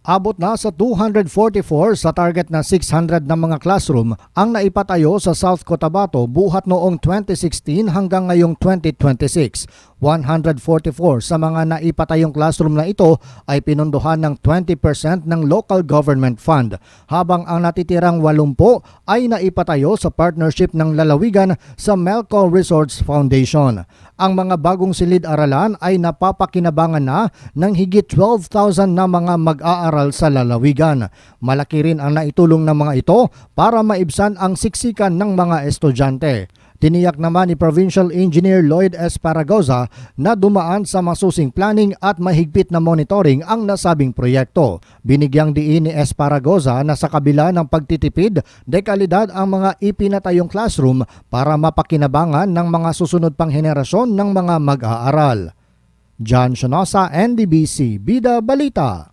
Abot na sa 244 sa target na 600 na mga classroom ang naipatayo sa South Cotabato buhat noong 2016 hanggang ngayong 2026. 144 sa mga naipatayong classroom na ito ay pinondohan ng 20% ng local government fund, habang ang natitirang 80 ay naipatayo sa partnership ng lalawigan sa Melco Resorts Foundation. Ang mga bagong silid-aralan ay napapakinabangan na ng higit 12,000 na mga mag-aaral sa lalawigan. Malaki rin ang naitulong ng mga ito para maibsan ang siksikan ng mga estudyante. Tiniyak naman ni Provincial Engineer Lloyd Esparagoza na dumaan sa masusing planning at mahigpit na monitoring ang nasabing proyekto. Binigyang diin ni Esparagoza na sa kabila ng pagtitipid, dekalidad ang mga ipinatayong classroom para mapakinabangan ng mga susunod pang henerasyon ng mga mag-aaral. John Sionosa, NDBC, Bida Balita.